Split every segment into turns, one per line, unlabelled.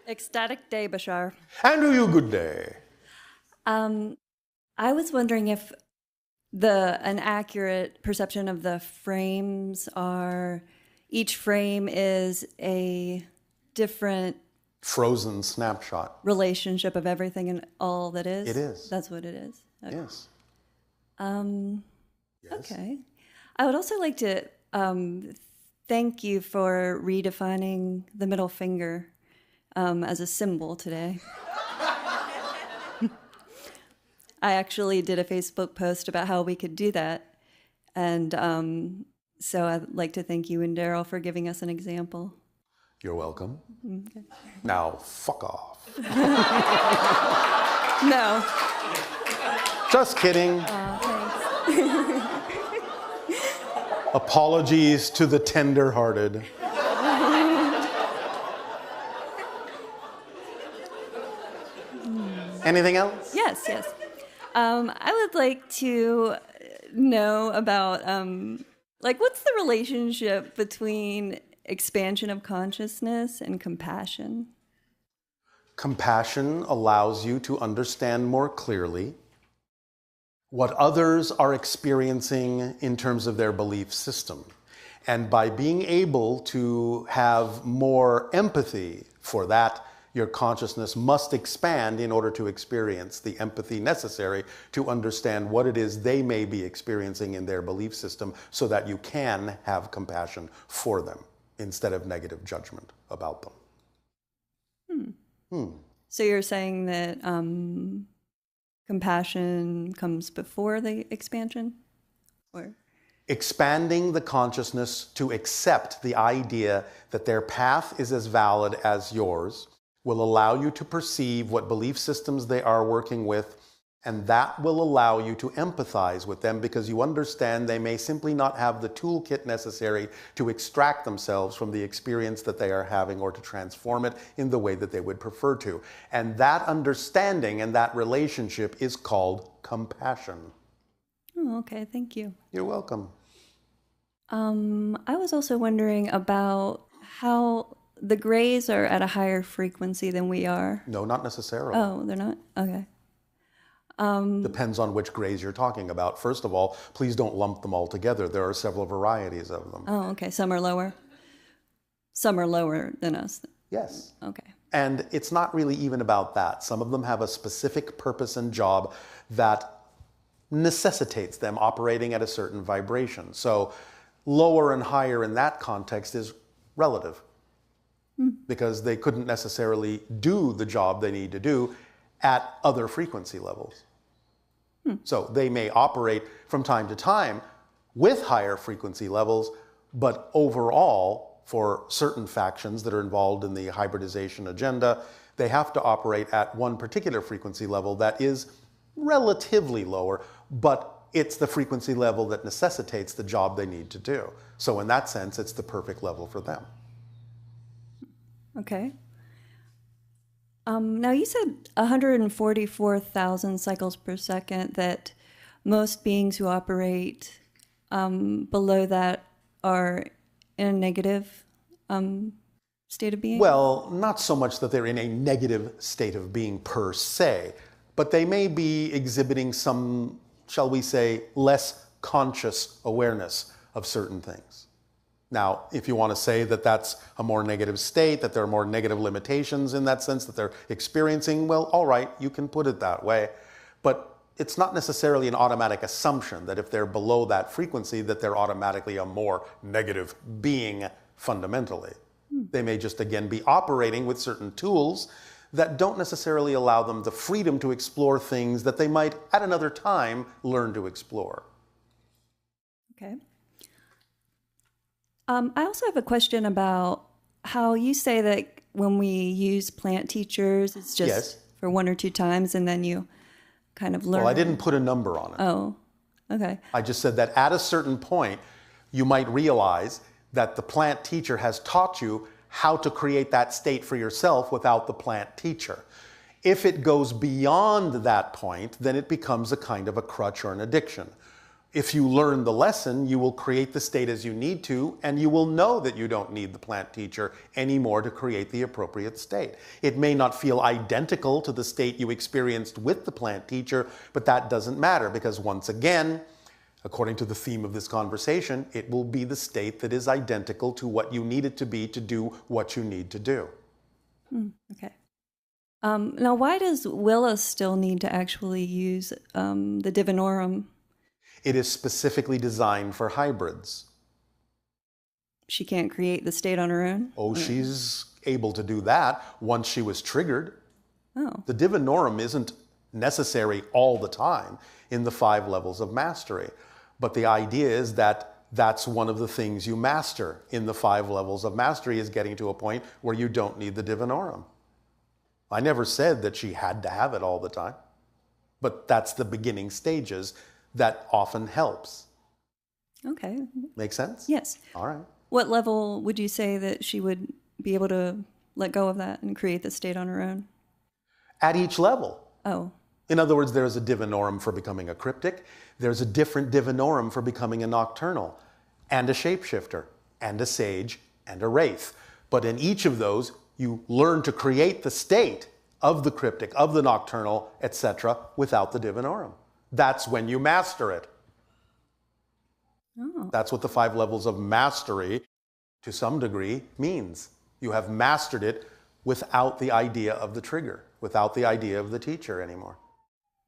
Ecstatic day, Bashar.
And to you, good day.
I was wondering if an accurate perception of the frames are, each frame is a different
Frozen snapshot.
relationship of everything and all that is.
It is.
That's what it is. Okay.
Yes. Yes.
Okay. I would also like to thank you for redefining the middle finger as a symbol today. I actually did a Facebook post about how we could do that. And so I'd like to thank you and Darryl for giving us an example.
You're welcome.
Okay.
Now, fuck off.
No.
Just kidding.
Thanks.
Apologies to the tender-hearted. Anything else?
Yes, yes. I would like to know about, what's the relationship between expansion of consciousness and compassion?
Compassion allows you to understand more clearly what others are experiencing in terms of their belief system. And by being able to have more empathy for that, your consciousness must expand in order to experience the empathy necessary to understand what it is they may be experiencing in their belief system so that you can have compassion for them instead of negative judgment about them.
So you're saying that compassion comes before the expansion? Or
Expanding the consciousness to accept the idea that their path is as valid as yours will allow you to perceive what belief systems they are working with, and that will allow you to empathize with them because you understand they may simply not have the toolkit necessary to extract themselves from the experience that they are having or to transform it in the way that they would prefer to. And that understanding and that relationship is called compassion.
Oh, okay, thank you.
You're welcome.
I was also wondering about how the grays are at a higher frequency than we are.
No, not necessarily.
Oh, they're not? Okay.
Depends on which grays you're talking about. First of all, please don't lump them all together. There are several varieties of them.
Oh, okay. Some are lower? Some are lower than us?
Yes.
Okay.
And it's not really even about that. Some of them have a specific purpose and job that necessitates them operating at a certain vibration. So lower and higher in that context is relative because they couldn't necessarily do the job they need to do at other frequency levels. So they may operate from time to time with higher frequency levels, but overall, for certain factions that are involved in the hybridization agenda, they have to operate at one particular frequency level that is relatively lower, but it's the frequency level that necessitates the job they need to do. So in that sense, it's the perfect level for them.
Okay. Now you said 144,000 cycles per second, that most beings who operate below that are in a negative state of being?
Well, not so much that they're in a negative state of being per se, but they may be exhibiting some, shall we say, less conscious awareness of certain things. Now, if you want to say that that's a more negative state, that there are more negative limitations in that sense that they're experiencing, well, all right, you can put it that way. But it's not necessarily an automatic assumption that if they're below that frequency, that they're automatically a more negative being fundamentally. They may just, again, be operating with certain tools that don't necessarily allow them the freedom to explore things that they might, at another time, learn to explore.
Okay. I also have a question about how you say that when we use plant teachers, it's just for 1 or 2 times and then you kind of learn.
Well, I didn't put a number on it.
Oh, okay.
I just said that at a certain point, you might realize that the plant teacher has taught you how to create that state for yourself without the plant teacher. If it goes beyond that point, then it becomes a kind of a crutch or an addiction. If you learn the lesson, you will create the state as you need to, and you will know that you don't need the plant teacher anymore to create the appropriate state. It may not feel identical to the state you experienced with the plant teacher, but that doesn't matter, because once again, according to the theme of this conversation, it will be the state that is identical to what you need it to be to do what you need to do.
Okay. Now, why does Willa still need to actually use the Divinorum?
It is specifically designed for hybrids.
She can't create the state on her own?
Oh, she's able to do that once she was triggered.
Oh.
The Divinorum isn't necessary all the time in the 5 levels of mastery. But the idea is that that's one of the things you master in the 5 levels of mastery, is getting to a point where you don't need the Divinorum. I never said that she had to have it all the time, but that's the beginning stages that often helps.
Okay.
Make sense?
Yes.
All right.
What level would you say that she would be able to let go of that and create the state on her own?
At each level.
Oh.
In other words, there's a Divinorum for becoming a cryptic. There's a different Divinorum for becoming a nocturnal, and a shapeshifter, and a sage, and a wraith. But in each of those, you learn to create the state of the cryptic, of the nocturnal, etc., without the Divinorum. That's when you master it.
Oh.
That's what the 5 levels of mastery, to some degree, means. You have mastered it without the idea of the trigger, without the idea of the teacher anymore.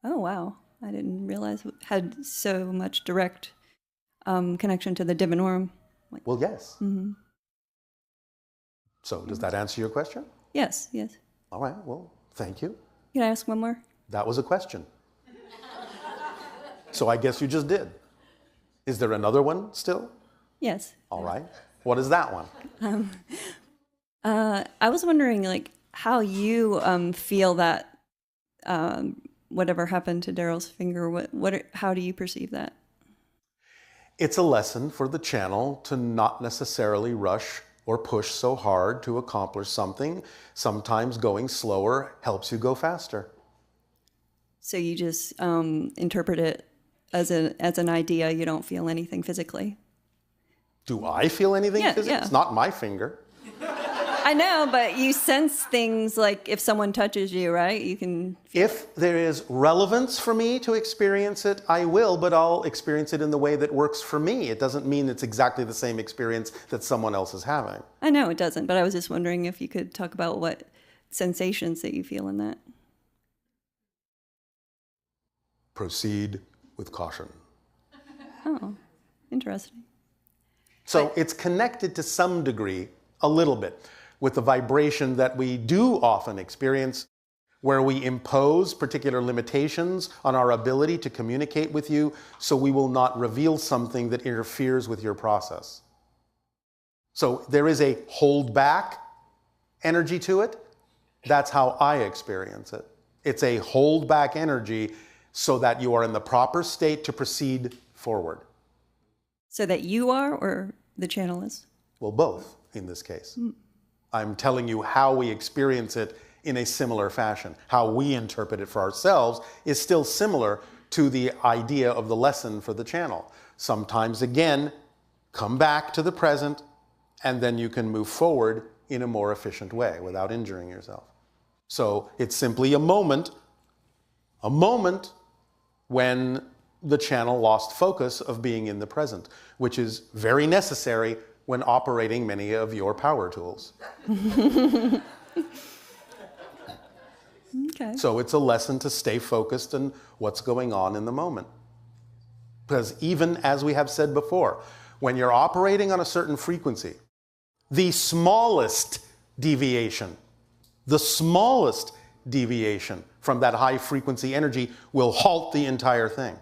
Oh, wow. I didn't realize it had so much direct connection to the Divinorum.
Well, yes.
Mm-hmm.
So does that answer your question?
Yes, yes.
All right, well, thank you.
Can I ask one more?
That was a question. So I guess you just did. Is there another one still?
Yes.
All right. What is that one?
I was wondering, like, how you feel that whatever happened to Darryl's finger. How do you perceive that?
It's a lesson for the channel to not necessarily rush or push so hard to accomplish something. Sometimes going slower helps you go faster.
So you just interpret it as an idea. You don't feel anything physically.
Do I feel anything physically?
Yeah.
It's not my finger.
I know, but you sense things, like if someone touches you, right? You can feel
If there is relevance for me to experience it, I will, but I'll experience it in the way that works for me. It doesn't mean it's exactly the same experience that someone else is having.
I know it doesn't, but I was just wondering if you could talk about what sensations that you feel in that.
Proceed with caution.
Oh, interesting.
So it's connected to some degree, a little bit, with the vibration that we do often experience, where we impose particular limitations on our ability to communicate with you, so we will not reveal something that interferes with your process. So there is a hold back energy to it. That's how I experience it. It's a hold back energy so that you are in the proper state to proceed forward.
So that you are, or the channel is?
Well, both in this case. I'm telling you how we experience it in a similar fashion. How we interpret it for ourselves is still similar to the idea of the lesson for the channel. Sometimes, again, come back to the present, and then you can move forward in a more efficient way without injuring yourself. So it's simply a moment when the channel lost focus of being in the present, which is very necessary when operating many of your power tools.
Okay.
So it's a lesson to stay focused on what's going on in the moment. Because even as we have said before, when you're operating on a certain frequency, the smallest deviation from that high frequency energy will halt the entire thing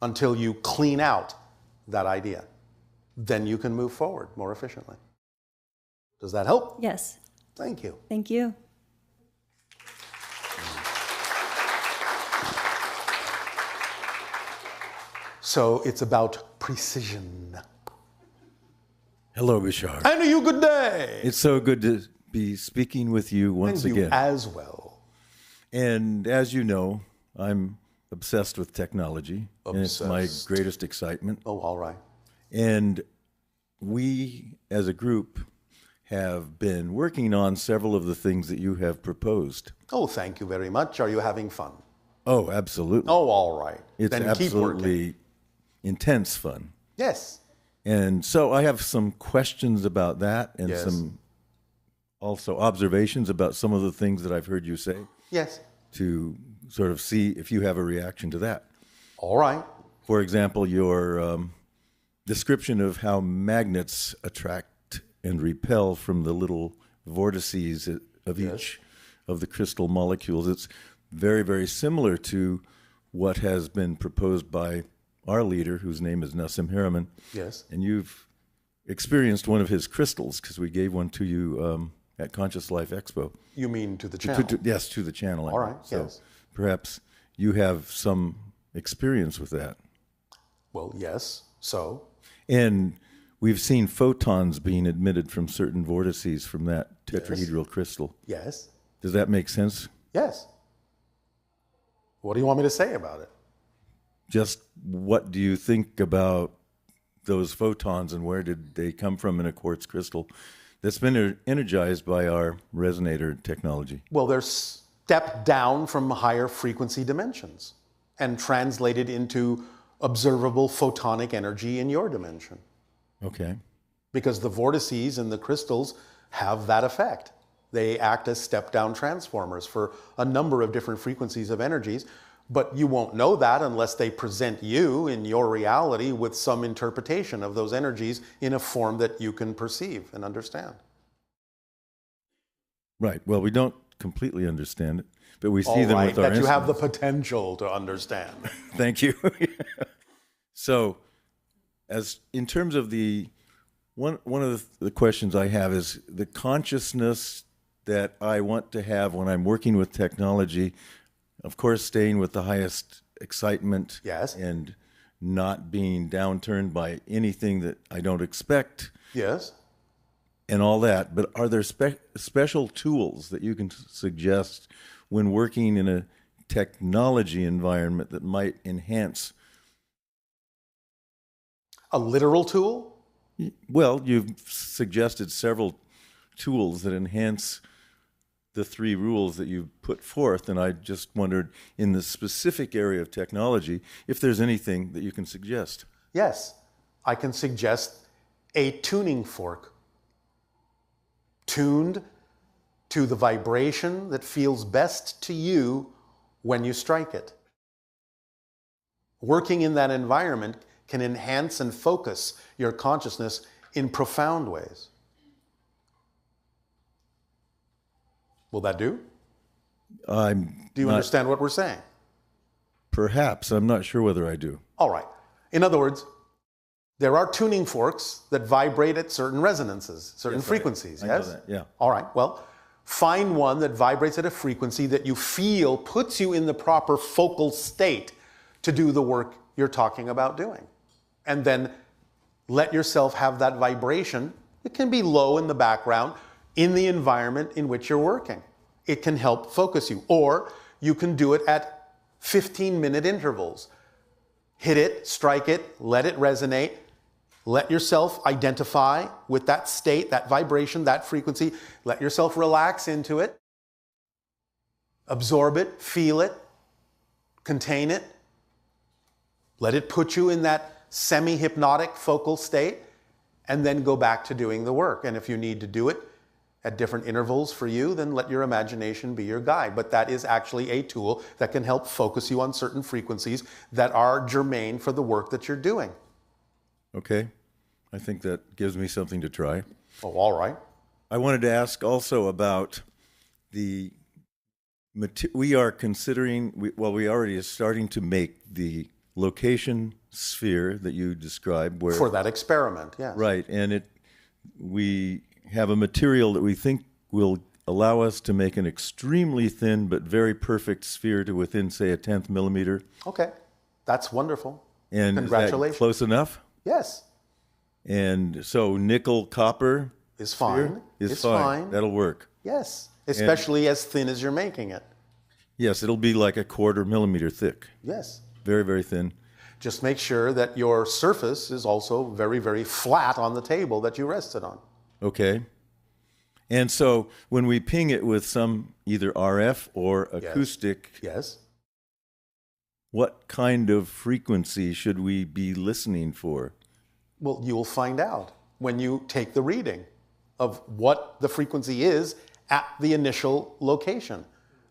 until you clean out that idea. Then you can move forward more efficiently. Does that help?
Yes.
Thank you.
Thank you.
So it's about precision.
Hello, Bashar.
And you good day.
It's so good to be speaking with you once
And you
again.
as well.
And as you know, I'm obsessed with technology, and it's my
Obsessed.
greatest excitement.
Oh, all right.
And we, as a group, have been working on several of the things that you have proposed.
Oh, thank you very much. Are you having fun?
Oh, absolutely.
Oh, all right.
It's
Then keep working.
absolutely intense fun.
Yes.
And so I have some questions about that and
Yes.
some also observations about some of the things that I've heard you say
Yes.
to sort of see if you have a reaction to that.
All right.
For example, your description of how magnets attract and repel from the little vortices of each of the crystal molecules. It's very, very similar to what has been proposed by our leader, whose name is Nassim Haramein.
Yes.
And you've experienced one of his crystals because we gave one to you at Conscious Life Expo.
You mean to the channel?
Yes, to the channel.
All right,
So
yes.
perhaps you have some experience with that.
Well, yes. So,
And we've seen photons being emitted from certain vortices from that tetrahedral crystal.
yes.
Does that make sense?
Yes. What do you want me to say about it?
Just what do you think about those photons and where did they come from in a quartz crystal that's been energized by our resonator technology?
Well, they're stepped down from higher frequency dimensions and translated into observable photonic energy in your dimension.
Okay.
Because the vortices and the crystals have that effect. They act as step-down transformers for a number of different frequencies of energies, but you won't know that unless they present you in your reality with some interpretation of those energies in a form that you can perceive and understand.
Right. Well, we don't completely understand it, but we see
All
them
right,
with our
that you have the
instruments.
potential to understand.
Thank you. So, as in terms of the one of the questions I have is the consciousness that I want to have when I'm working with technology, of course, staying with the highest excitement
Yes.
and not being downturned by anything that I don't expect
Yes.
and all that. But are there special tools that you can suggest when working in a technology environment that might enhance?
A literal tool?
Well, you've suggested several tools that enhance the three rules that you've put forth, and I just wondered, in the specific area of technology, if there's anything that you can suggest.
Yes. I can suggest a tuning fork, tuned to the vibration that feels best to you when you strike it. Working in that environment can enhance and focus your consciousness in profound ways. Will that do? Do you understand what we're saying?
Perhaps. I'm not sure whether I do.
All right. In other words, there are tuning forks that vibrate at certain resonances, certain frequencies,
I know
yes?
that, yeah.
All right. Well, find one that vibrates at a frequency that you feel puts you in the proper focal state to do the work you're talking about doing. And then let yourself have that vibration. It can be low in the background in the environment in which you're working. It can help focus you. Or you can do it at 15-minute intervals. Hit it, strike it, let it resonate. Let yourself identify with that state, that vibration, that frequency. Let yourself relax into it. Absorb it, feel it, contain it. Let it put you in that semi-hypnotic focal state, and then go back to doing the work. And if you need to do it at different intervals for you, then let your imagination be your guide. But that is actually a tool that can help focus you on certain frequencies that are germane for the work that you're doing.
Okay. I think that gives me something to try.
Oh, all right.
I wanted to ask also about the we are considering, we already are starting to make the location sphere that you described where
For that experiment, yes.
right, and we have a material that we think will allow us to make an extremely thin but very perfect sphere to within, say, a 10th millimeter.
Okay. That's wonderful.
And is that
Congratulations.
close enough?
Yes.
And so nickel copper
Is
sphere
fine.
is
It's
fine.
fine.
That'll work.
Yes. Especially as thin as you're making it.
Yes, it'll be like a 1/4 millimeter thick.
Yes.
Very, very thin.
Just make sure that your surface is also very, very flat on the table that you rest it on.
Okay. And so when we ping it with some either RF or acoustic,
Yes.
what kind of frequency should we be listening for?
Well, you will find out when you take the reading of what the frequency is at the initial location.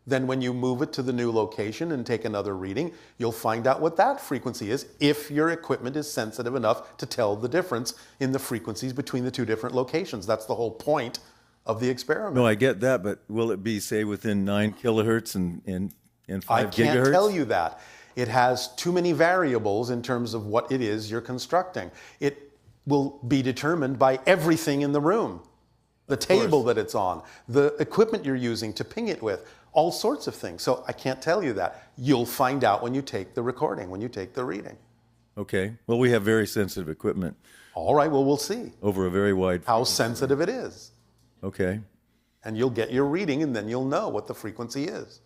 Then when you move it to the new location and take another reading, you'll find out what that frequency is if your equipment is sensitive enough to tell the difference in the frequencies between the two different locations. That's the whole point of the experiment.
No, I get that, but will it be, say, within 9 kilohertz and 5
I can't
gigahertz?
tell you that. It has too many variables in terms of what it is you're constructing. It will be determined by everything in the room. The table that it's on, the equipment you're using to ping it with, all sorts of things. So I can't tell you that. You'll find out when you take the recording, when you take the reading.
Okay. Well, we have very sensitive equipment
All right, well, we'll see
over a very wide...
how sensitive it is.
Okay.
And you'll get your reading, and then you'll know what the frequency is.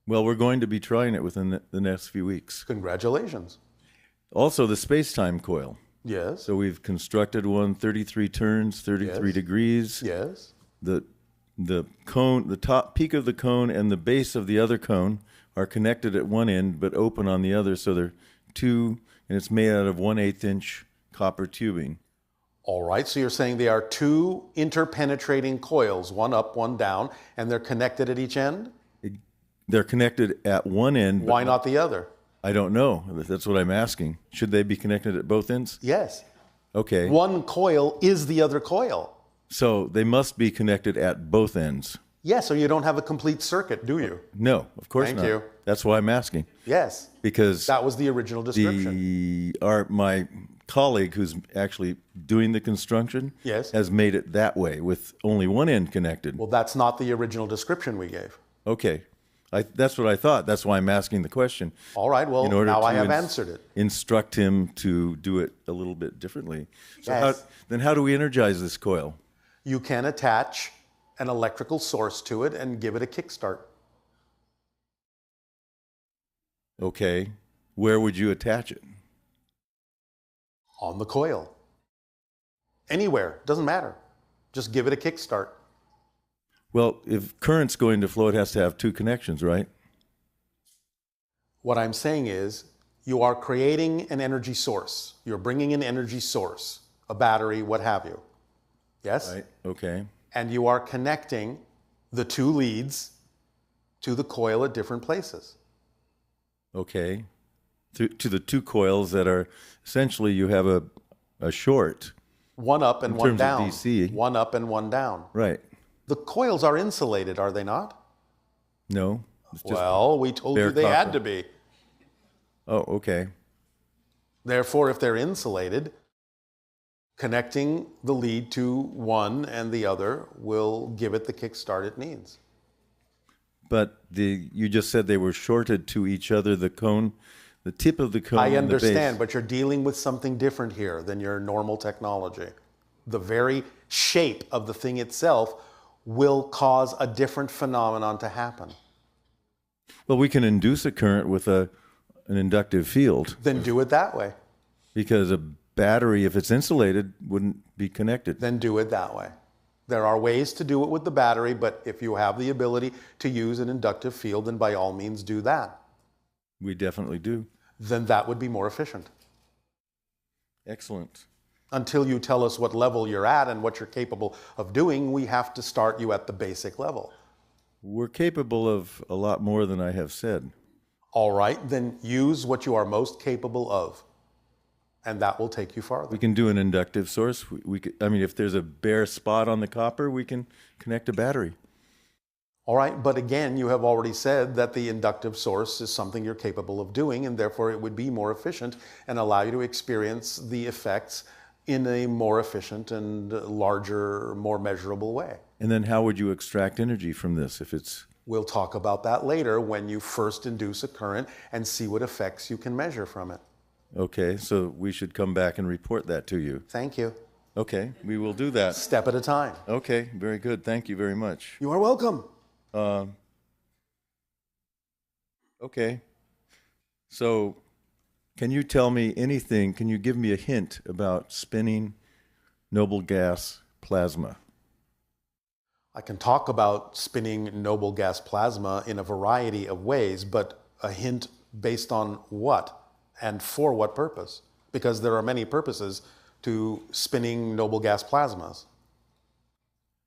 Well, we're going to be trying it within the next few weeks.
Congratulations.
Also, the space-time coil.
Yes.
So we've constructed one, 33 turns, 33
Yes.
degrees.
Yes.
The cone, the top peak of the cone and the base of the other cone are connected at one end but open on the other. So they're two, and it's made out of 1/8 inch copper tubing.
All right, so you're saying they are two interpenetrating coils, one up, one down, and they're connected at each end?
They're connected at one end.
Why not the other?
I don't know. That's what I'm asking. Should they be connected at both ends?
Yes.
Okay.
One coil is the other coil.
So they must be connected at both ends.
Yes, or you don't have a complete circuit, do you?
No, of course
Thank
not.
you.
That's why I'm asking.
Yes.
Because
That was the original description.
my colleague who's actually doing the construction
Yes.
has made it that way with only one end connected.
Well, that's not the original description we gave.
Okay. That's what I thought. That's why I'm asking the question.
All right, well,
In order
now
to
I have answered it.
Instruct him to do it a little bit differently. So
Yes.
then how do we energize this coil?
You can attach an electrical source to it and give it a kickstart.
Okay. Where would you attach it?
On the coil. Anywhere, doesn't matter. Just give it a kickstart.
Well, if current's going to flow, it has to have two connections, right?
What I'm saying is, you are creating an energy source. You're bringing an energy source, a battery, what have you. Yes?
Right. Okay.
And you are connecting the two leads to the coil at different places.
Okay. To the two coils that are essentially you have a short.
One up and
In
one
terms of
down.
DC.
One up and one down.
Right.
The coils are insulated, are they not?
No. It's just
Well, we told you
bare
they had
copper.
to be.
Oh, okay.
Therefore, if they're insulated, connecting the lead to one and the other will give it the kickstart it needs.
But you just said they were shorted to each other, the cone, the tip of the cone
I
and the
understand,
base.
but you're dealing with something different here than your normal technology. The very shape of the thing itself will cause a different phenomenon to happen.
Well, we can induce a current with an inductive field
Then do it that way.
because a battery, if it's insulated, wouldn't be connected.
Then do it that way. There are ways to do it with the battery, but if you have the ability to use an inductive field, then by all means do that.
We definitely do.
Then that would be more efficient.
Excellent.
Until you tell us what level you're at and what you're capable of doing, we have to start you at the basic level.
We're capable of a lot more than I have said.
All right, then use what you are most capable of, and that will take you farther.
We can do an inductive source. We could, I mean, if there's a bare spot on the copper, we can connect a battery.
All right, but again, you have already said that the inductive source is something you're capable of doing, and therefore it would be more efficient and allow you to experience the effects in a more efficient and larger, more measurable way.
And then how would you extract energy from this if it's...
We'll talk about that later when you first induce a current and see what effects you can measure from it.
Okay, so we should come back and report that to you.
Thank you.
Okay, we will do that.
Step at a time.
Okay, very good. Thank you very much.
You are welcome.
Okay. So, can you tell me anything? Can you give me a hint about spinning noble gas plasma?
I can talk about spinning noble gas plasma in a variety of ways, but a hint based on what and for what purpose? Because there are many purposes to spinning noble gas plasmas.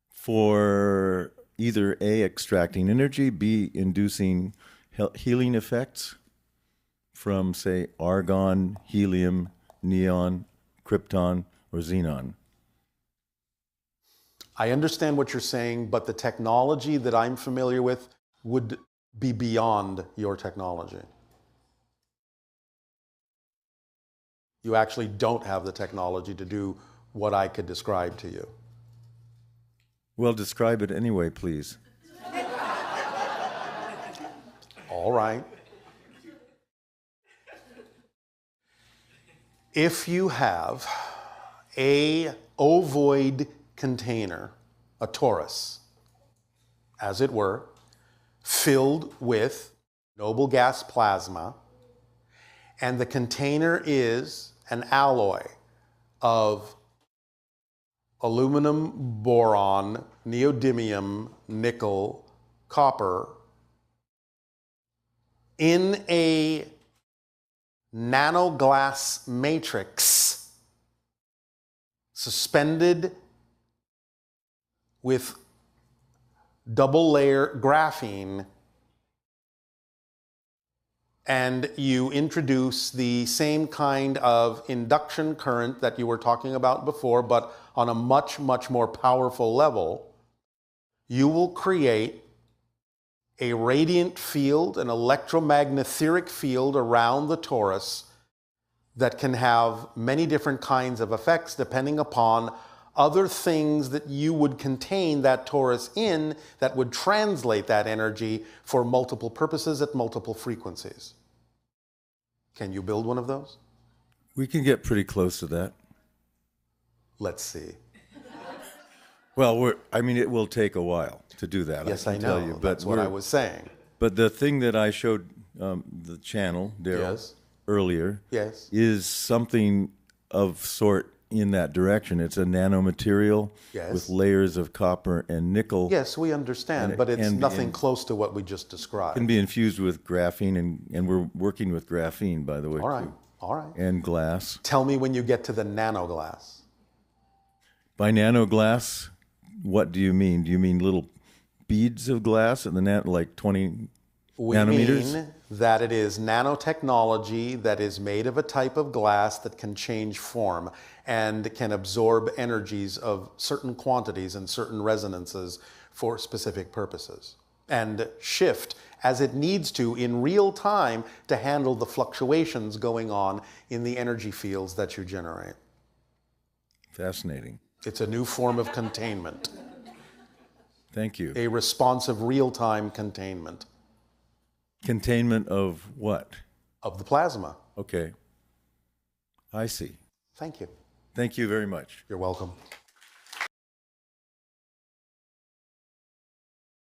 For either A, extracting energy, B, inducing healing effects from, say, argon, helium, neon, krypton, or xenon.
I understand what you're saying, but the technology that I'm familiar with would be beyond your technology. You actually don't have the technology to do what I could describe to you.
Well, describe it anyway, please.
All right. If you have a ovoid container, a torus, as it were, filled with noble gas plasma, and the container is an alloy of aluminum, boron, neodymium, nickel, copper, in a nanoglass matrix suspended with double layer graphene, and you introduce the same kind of induction current that you were talking about before, but on a much, much more powerful level, you will create a radiant field, an electromagnetic field around the torus that can have many different kinds of effects depending upon other things that you would contain that torus in that would translate that energy for multiple purposes at multiple frequencies. Can you build one of those?
We can get pretty close to that.
Let's see.
Well, it will take a while to do that.
Yes,
I
I
can
know.
tell you, but
that's what I was saying.
But the thing that I showed the channel, Darryl,
Yes.
earlier,
Yes.
is something of sort in that direction. It's a nanomaterial
Yes.
with layers of copper and nickel.
Yes, we understand, but it's nothing close to what we just described.
Can be infused with graphene, and we're working with graphene, by the way,
All right,
too.
all right.
And glass.
Tell me when you get to the nanoglass.
By nanoglass, what do you mean? Do you mean little beads of glass at the like 20 nanometers?
We mean that it is nanotechnology that is made of a type of glass that can change form and can absorb energies of certain quantities and certain resonances for specific purposes, and shift as it needs to in real time to handle the fluctuations going on in the energy fields that you generate.
Fascinating.
It's a new form of containment.
Thank you.
A responsive real-time containment.
Containment of what?
Of the plasma.
Okay. I see.
Thank you.
Thank you very much.
You're welcome.